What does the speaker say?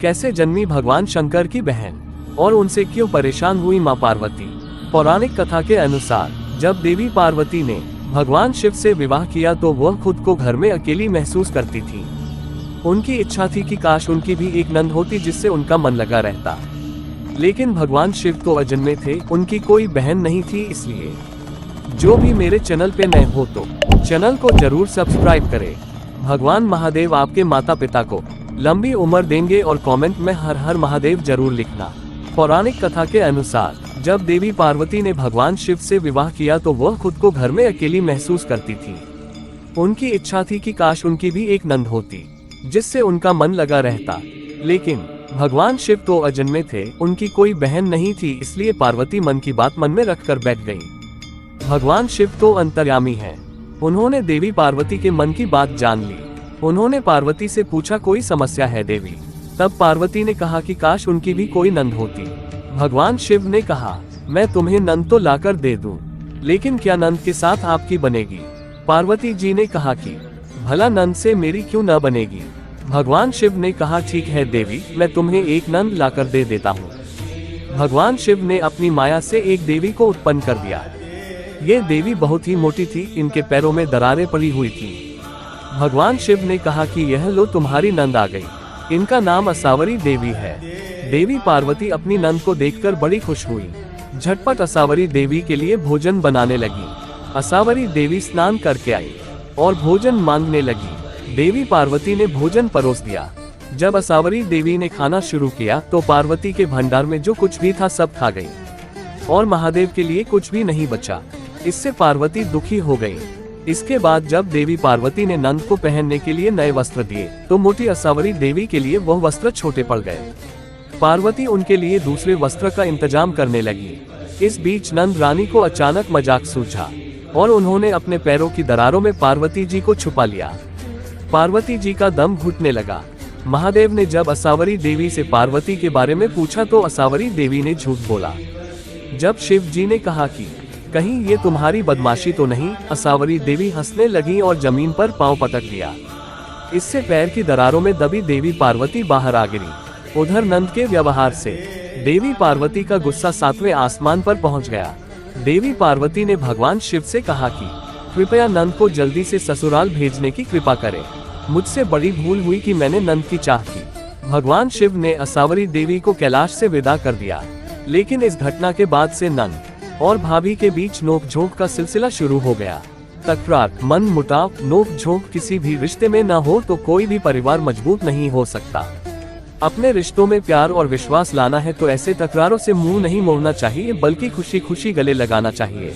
कैसे जन्मी भगवान शंकर की बहन और उनसे क्यों परेशान हुई मां पार्वती। पौराणिक कथा के अनुसार जब देवी पार्वती ने भगवान शिव से विवाह किया तो वह खुद को घर में अकेली महसूस करती थी। उनकी इच्छा थी कि काश उनकी भी एक नंद होती जिससे उनका मन लगा रहता। लेकिन भगवान शिव तो अजन्मे थे, उनकी कोई बहन नहीं थी। इसलिए जो भी मेरे चैनल पे नए हो तो चैनल को जरूर सब्सक्राइब करें। भगवान महादेव आपके माता पिता को लंबी उम्र देंगे और कमेंट में हर हर महादेव जरूर लिखना। पौराणिक कथा के अनुसार जब देवी पार्वती ने भगवान शिव से विवाह किया तो वह खुद को घर में अकेली महसूस करती थी। उनकी इच्छा थी कि काश उनकी भी एक नंद होती जिससे उनका मन लगा रहता। लेकिन भगवान शिव तो अजन्मे थे, उनकी कोई बहन नहीं थी। इसलिए पार्वती मन की बात मन में रखकर बैठ गई। भगवान शिव तो अंतर्यामी हैं। उन्होंने देवी पार्वती के मन की बात जान ली। उन्होंने पार्वती से पूछा, कोई समस्या है देवी? तब पार्वती ने कहा कि काश उनकी भी कोई नंद होती। भगवान शिव ने कहा, मैं तुम्हें नंद तो लाकर दे दूं, लेकिन क्या नंद के साथ आपकी बनेगी? पार्वती जी ने कहा कि भला नंद से मेरी क्यों न बनेगी? भगवान शिव ने कहा, ठीक है देवी, मैं तुम्हें एक नंद लाकर दे देता हूँ। भगवान शिव ने अपनी माया से एक देवी को उत्पन्न कर दिया। ये देवी बहुत ही मोटी थी, इनके पैरों में दरारें पड़ी हुई थी। भगवान शिव ने कहा कि यह लो तुम्हारी नंद आ गई। इनका नाम असावरी देवी है। देवी पार्वती अपनी नंद को देखकर बड़ी खुश हुई। झटपट असावरी देवी के लिए भोजन बनाने लगी। असावरी देवी स्नान करके आई और भोजन मांगने लगी। देवी पार्वती ने भोजन परोस दिया। जब असावरी देवी ने खाना शुरू किया तो पार्वती के भंडार में जो कुछ भी था सब खा गई और महादेव के लिए कुछ भी नहीं बचा। इससे पार्वती दुखी हो गई। इसके बाद जब देवी पार्वती ने नंद को पहनने के लिए नए वस्त्र दिए तो मोटी असावरी देवी के लिए वह वस्त्र छोटे पड़ गए। पार्वती उनके लिए दूसरे वस्त्र का इंतजाम करने लगी। इस बीच नंद रानी को अचानक मजाक सूझा और उन्होंने अपने पैरों की दरारों में पार्वती जी को छुपा लिया। पार्वती जी का दम घुटने लगा। महादेव ने जब असावरी देवी से पार्वती के बारे में पूछा तो असावरी देवी ने झूठ बोला। जब शिव जी ने कहा कि कहीं ये तुम्हारी बदमाशी तो नहीं, असावरी देवी हंसने लगी और जमीन पर पांव पटक दिया। इससे पैर की दरारों में दबी देवी पार्वती बाहर आ गिरी। उधर नंद के व्यवहार से देवी पार्वती का गुस्सा 7वें आसमान पर पहुंच गया। देवी पार्वती ने भगवान शिव से कहा कि कृपया नंद को जल्दी से ससुराल भेजने की कृपा करें। मुझसे बड़ी भूल हुई कि मैंने नंद की चाह की। भगवान शिव ने असावरी देवी को कैलाश से विदा कर दिया। लेकिन इस घटना के बाद से नंद और भाभी के बीच नोक-झोंक का सिलसिला शुरू हो गया। तकरार, मन मुटाव, नोक-झोंक किसी भी रिश्ते में न हो तो कोई भी परिवार मजबूत नहीं हो सकता। अपने रिश्तों में प्यार और विश्वास लाना है तो ऐसे तकरारों से मुंह नहीं मोड़ना चाहिए, बल्कि खुशी खुशी गले लगाना चाहिए।